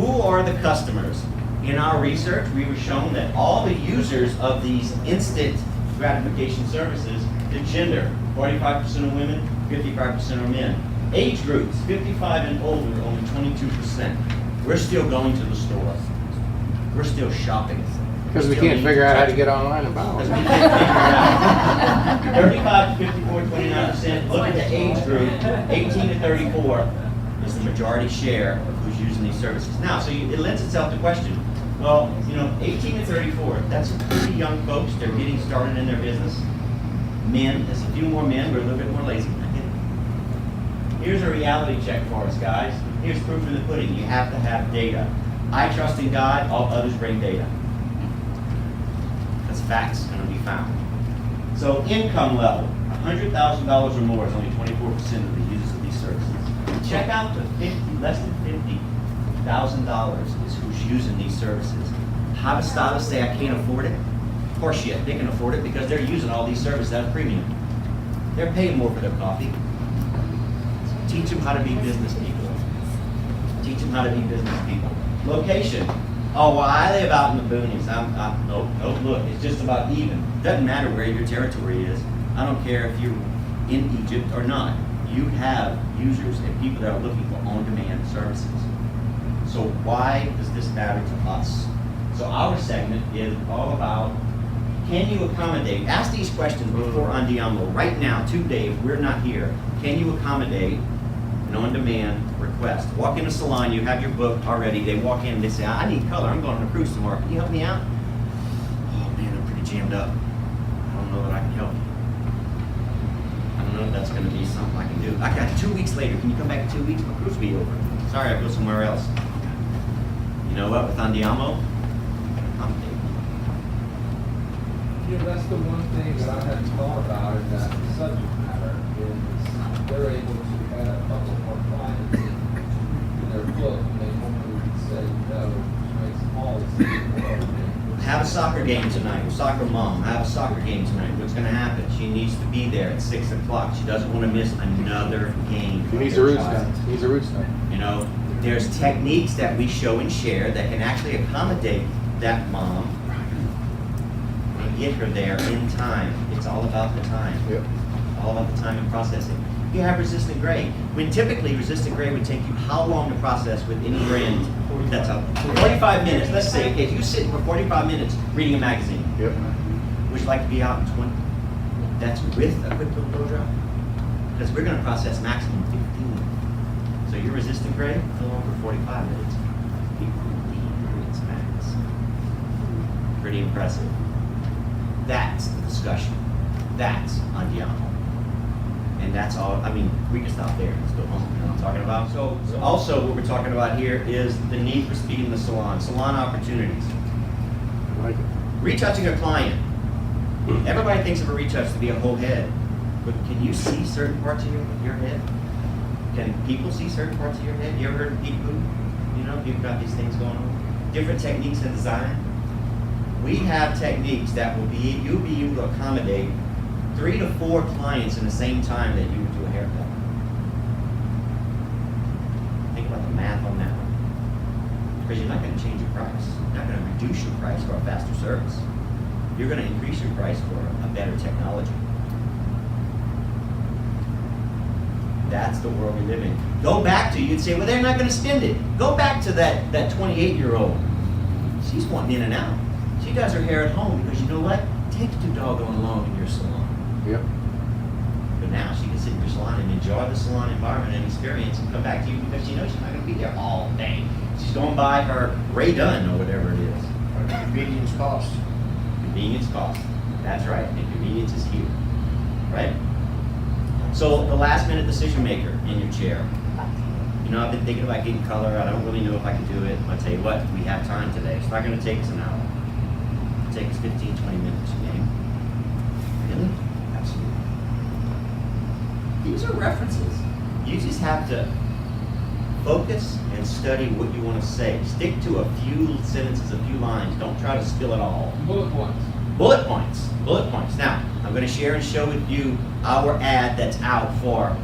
Who are the customers? In our research, we were shown that all the users of these instant gratification services, the gender, 45% of women, 55% of men. Age groups, 55 and older, only 22%. We're still going to the store. We're still shopping. Because we can't figure out how to get online and buy one. 35 to 54, 29%. Look at the age group, 18 to 34 is the majority share of who's using these services. Now, so it lends itself to question, well, 18 to 34, that's pretty young folks. They're getting started in their business. Men, there's a few more men, we're a little bit more lazy. I get it. Here's a reality check for us, guys. Here's proof in the pudding. You have to have data. I trust in God, all others bring data. Because facts are going to be found. So income level, $100,000 or more is only 24% of the users of these services. Check out the less than $50,000 is who's using these services. How does stylists say I can't afford it? Of course shit, they can afford it because they're using all these services at a premium. They're paying more for their coffee. Teach them how to be business people. Teach them how to be business people. Location. Oh, well, I live out in the boonies. No, look, it's just about even. Doesn't matter where your territory is. I don't care if you're in Egypt or not. You have users and people that are looking for on-demand services. So why does this matter to us? So our segment is all about, can you accommodate, ask these questions before Andiamo, right now, today, if we're not here, can you accommodate an on-demand request? Walk in a salon, you have your book already, they walk in and they say, I need color, I'm going on a cruise tomorrow, can you help me out? Oh man, I'm pretty jammed up. I don't know that I can help you. I don't know if that's going to be something I can do. I got 2 weeks later, can you come back in 2 weeks? My cruise will be over. Sorry, I go somewhere else. You know what, with Andiamo, accommodate. Yeah, that's the one thing that I hadn't thought about in that subject matter is they're able to add a couple more clients in their book and they normally would say no, which makes all the sense. Have a soccer game tonight. Soccer mom, have a soccer game tonight. What's going to happen? She needs to be there at 6 o'clock. She doesn't want to miss another game. He's a roots guy. He's a roots guy. There's techniques that we show and share that can actually accommodate that mom and get her there in time. It's all about the time. Yep. All about the time and processing. You have resistant gray. When typically resistant gray would take you how long to process with any brand that's out there? 45 minutes. Let's say, okay, if you sit for 45 minutes reading a magazine, Yep. would you like to be out in 20? That's with a quick little blow dry. Because we're going to process maximum 15. So your resistant gray, no longer 45 minutes. 15 minutes max. Pretty impressive. That's the discussion. That's Andiamo. And that's all, we can stop there. Let's go home. You know what I'm talking about? So also what we're talking about here is the need for speed in the salon. Salon opportunities. I like it. Retouching a client. Everybody thinks of a retouch to be a whole head. But can you see certain parts of your head? Can people see certain parts of your head? You ever heard of people? You've got these things going on. Different techniques in design. We have techniques that you'll be able to accommodate 3 to 4 clients in the same time that you would do a haircut. Think about the math on that one. Because you're not going to change your price. You're not going to reduce your price for a faster service. You're going to increase your price for a better technology. That's the world we live in. Go back to, you'd say, well, they're not going to spend it. Go back to that 28-year-old. She's wanting in and out. She does her hair at home because you know what? It takes too doggone long in your salon. Yep. But now she can sit in your salon and enjoy the salon environment and experience and come back to you because she knows she's not going to be there all day. She's going by her Ray Dunn or whatever it is. Convenience cost. Convenience cost. That's right. And convenience is huge. Right? So the last minute decision maker in your chair. I've been thinking about getting color. I don't really know if I can do it. I'll tell you what, we have time today. It's not going to take us an hour. It'll take us 15, 20 minutes, okay? Really? Absolutely. These are references. You just have to focus and study what you want to say. Stick to a few sentences, a few lines. Don't try to spill it all. Bullet points. Bullet points. Bullet points. Now, I'm going to share and show with you our ad that's out for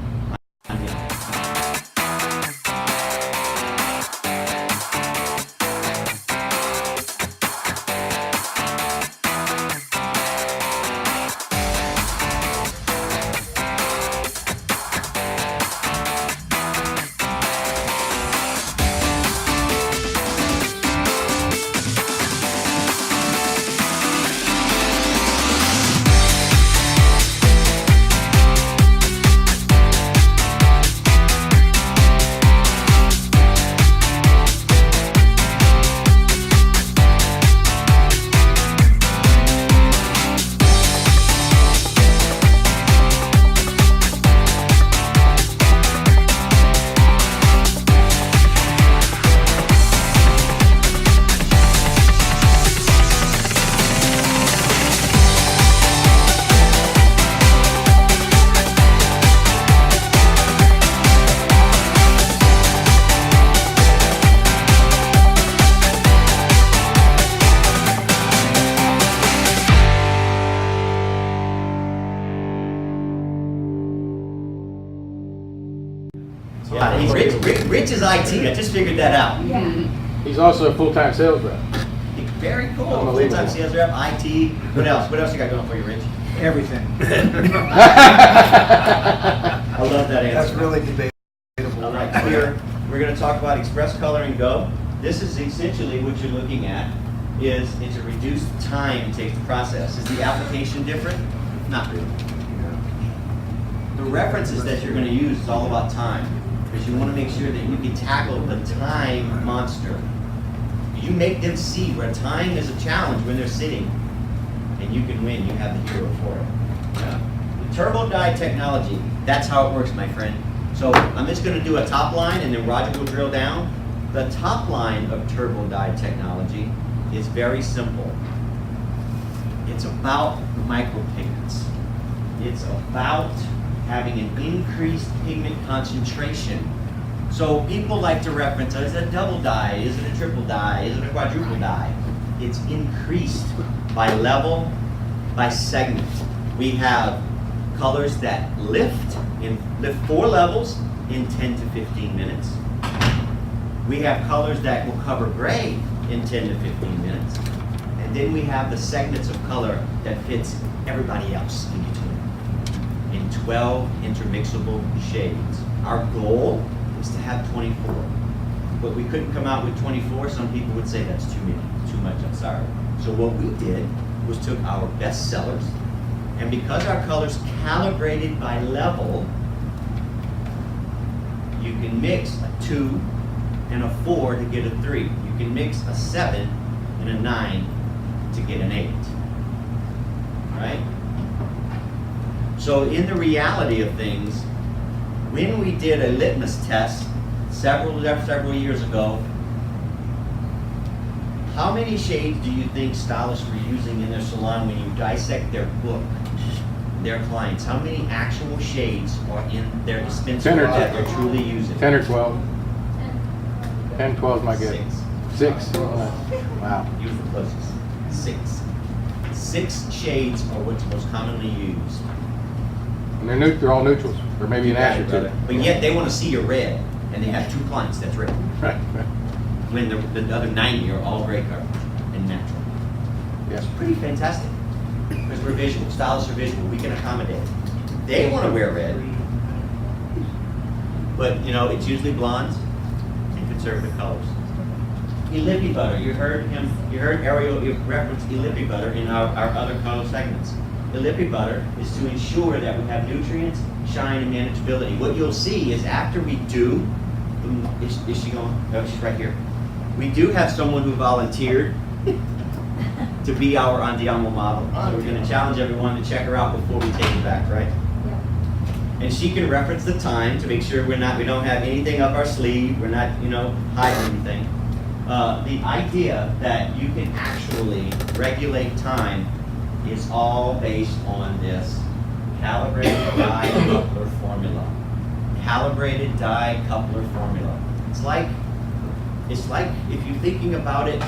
Rich is IT, I just figured that out. He's also a full-time sales rep. Very cool. Unbelievable. Full-time sales rep, IT. What else? What else you got going for you, Rich? Everything. I love that answer. That's really debatable. All right, here, we're going to talk about Express Color and Go. This is essentially what you're looking at, is it's a reduced time it takes to process. Is the application different? Not really. The references that you're going to use is all about time, because you want to make sure that you can tackle the time monster. You make them see where time is a challenge when they're sitting, and you can win. You have the hero for it. Yeah. The turbo dye technology, that's how it works, my friend. So I'm just going to do a top line, and then Roger will drill down. The top line of turbo dye technology is very simple. It's about micropigments. It's about having an increased pigment concentration. So people like to reference, is it a double dye? Is it a triple dye? Is it a quadruple dye? It's increased by level, by segment. We have colors that lift 4 levels in 10 to 15 minutes. We have colors that will cover gray in 10 to 15 minutes. And then we have the segments of color that fits everybody else in between, in 12 intermixable shades. Our goal is to have 24. But we couldn't come out with 24. Some people would say that's too many, too much, I'm sorry. So what we did was took our best sellers, and because our colors calibrated by level, you can mix a 2 and a 4 to get a 3. You can mix a 7 and a 9 to get an 8. Right? So in the reality of things, when we did a litmus test several years ago, how many shades do you think stylists were using in their salon when you dissect their book, their clients? How many actual shades are in their dispenser 10 or that 12. they're truly using? 10 or 12. 10, 12 is my guess. 6. 6. Wow. Beautiful closest. 6. 6 shades are what's most commonly used. And they're all neutrals, or maybe an ash or two. But yet they want to see your red, and they have 2 clients that's red. Right. When the other 90 are all gray coverage and natural. Yes. It's pretty fantastic. Because we're visual, stylists are visual, we can accommodate. They want to wear red, but you know, it's usually blondes and conservative colors. Ellippi butter, you heard Ariel reference Ellippi butter in our other color segments. Ellippi butter is to ensure that we have nutrients, shine, and manageability. What you'll see is after we do, is she going? No, she's right here. We do have someone who volunteered to be our Andiamo model. So we're going to challenge everyone to check her out before we take it back, right? Yeah. And she can reference the time to make sure we don't have anything up our sleeve. We're not, hiding anything. The idea that you can actually regulate time is all based on this calibrated dye coupler formula. Calibrated dye coupler formula. It's like if you're thinking about it,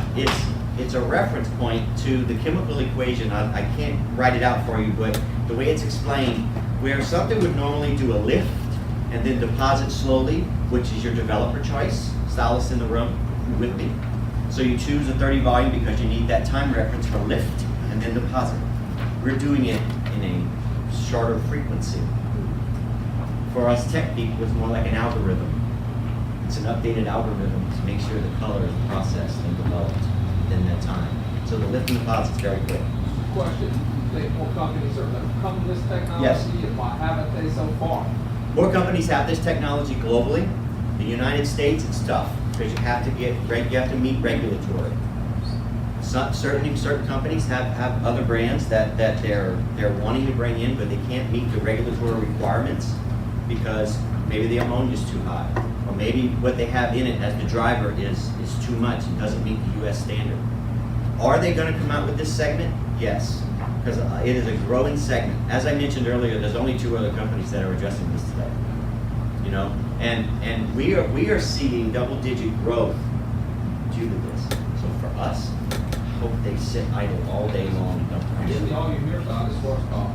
it's a reference point to the chemical equation. I can't write it out for you, but the way it's explained, where something would normally do a lift and then deposit slowly, which is your developer choice, stylist in the room with me. So you choose a 30 volume because you need that time reference for lift and then deposit. We're doing it in a shorter frequency. For us, Technique was more like an algorithm. It's an updated algorithm to make sure the color is processed and developed within that time. So the lift and deposit is very quick. Question, you think more companies are going to come to this technology? Yes. And why haven't they so far? More companies have this technology globally. The United States, it's tough because you have to meet regulatory. Certain companies have other brands that they're wanting to bring in, but they can't meet the regulatory requirements because maybe the ammonia is too high, or maybe what they have in it as the driver is too much and doesn't meet the U.S. standard. Are they going to come out with this segment? Yes, because it is a growing segment. As I mentioned earlier, there's only 2 other companies that are addressing this today. And we are seeing double-digit growth due to this. So for us, I hope they sit idle all day long and don't Really, produce. all you hear about is horsepower.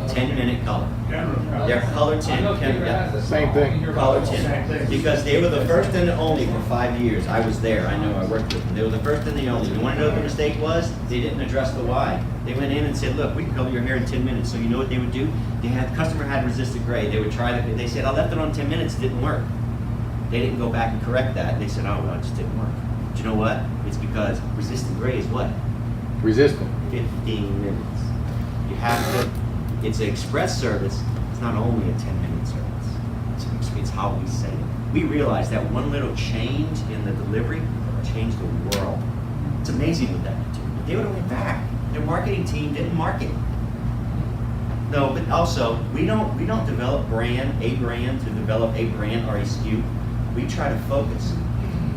10-minute color. They're color tint. I know Cameron yeah. has that. Same I thing. can hear about Color it. tint. Because they were the first and the only for 5 years. I was there, I know, I worked with them. They were the first and the only. You wanna know what the mistake was? They didn't address the why. They went in and said, look, we can color your hair in 10 minutes. So you know what they would do? The customer had resistant gray. They would try that. They said, I left it on 10 minutes, it didn't work. They didn't go back and correct that. They said, oh, well, it just didn't work. But you know what? It's because resistant gray is what? Resistant. 15 minutes. You have to, it's an express service. It's not only a 10-minute service. It's how we say it. We realize that one little change in the delivery changed the world. It's amazing what that could do. But they would have went back. Their marketing team didn't market. No, but also, we don't develop a brand to develop a brand or a SKU. We try to focus.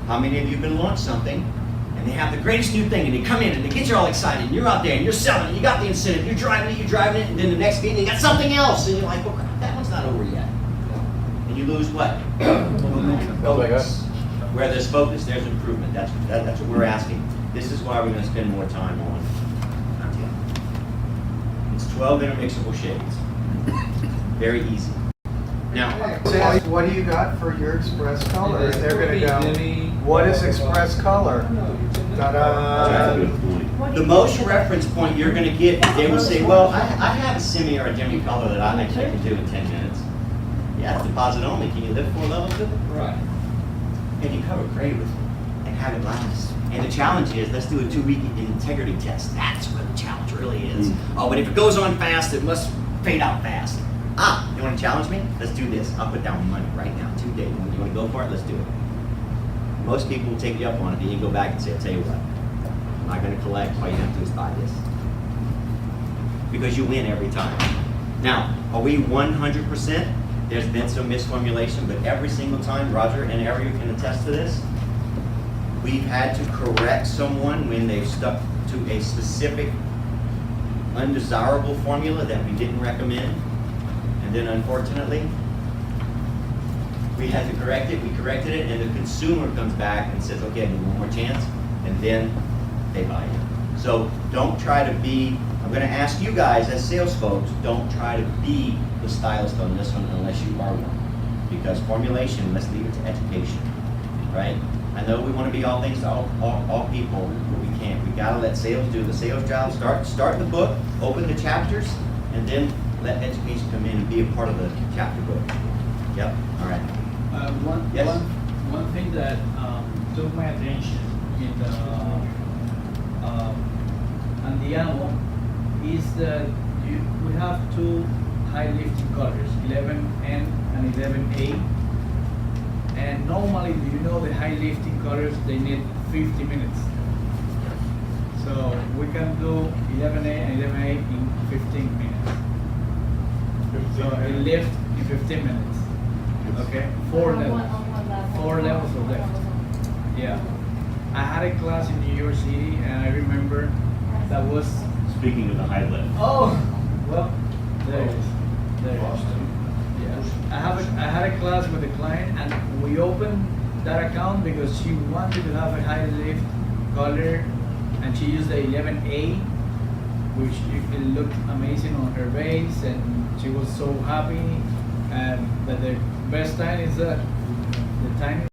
How many of you have been launched something and they have the greatest new thing and they come in and they get you all excited and you're out there and you're selling it, you got the incentive, you're driving it, and then the next meeting you got something else and you're like, well, crap, that one's not over yet. And you lose what? Focus. Where there's focus, there's improvement. That's what we're asking. This is why we're going to spend more time on. It's 12 intermixable shades. Very easy. Now, Say, what do you got for your express color? It's They're gonna go, Jimmy. what is express color? Ta-da! the most reference point you're going to get, they will say, well, I have a semi or a demi color that I can do in 10 minutes. Yeah, it's deposit only. Can you lift 4 levels with it? Right. And you cover gray with it and have it last. And the challenge is, let's do a 2-week integrity test. That's what the challenge really is. Oh, but if it goes on fast, it must fade out fast. You want to challenge me? Let's do this. I'll put down money right now, 2 days. You want to go for it? Let's do it. Most people will take you up on it, and you go back and say, I'll tell you what, I'm not going to collect. All you have to do is buy this. Because you win every time. Now, are we 100%? There's been some misformulation, but every single time, Roger and Ariel can attest to this, we've had to correct someone when they've stuck to a specific undesirable formula that we didn't recommend. And then unfortunately, we had to correct it, we corrected it, and the consumer comes back and says, okay, I need one more chance, and then they buy it. So don't try to be, I'm gonna ask you guys as sales folks, don't try to be the stylist on this one unless you are one. Because formulation, let's leave it to education, right? I know we wanna be all things to all people, but we can't. We gotta let sales do the sales job. Start the book, open the chapters, and then let education come in and be a part of the chapter book. Yep, all right. Yes? One thing that took my attention in the animal is that we have 2 high lifting colors, 11N and 11A. And normally, do you know the high lifting colors, they need 50 minutes. So we can do 11A and 11A in 15 minutes. So a lift in 15 minutes. Okay, 4 levels. 4 levels of lift. Yeah. I had a class in New York City and I remember that was. Speaking of the high lift. Oh, well, there it is. There it is. Yeah. I had a class with a client and we opened that account because she wanted to have a high lift color and she used the 11A, which it looked amazing on her base and she was so happy. And but the best time is the time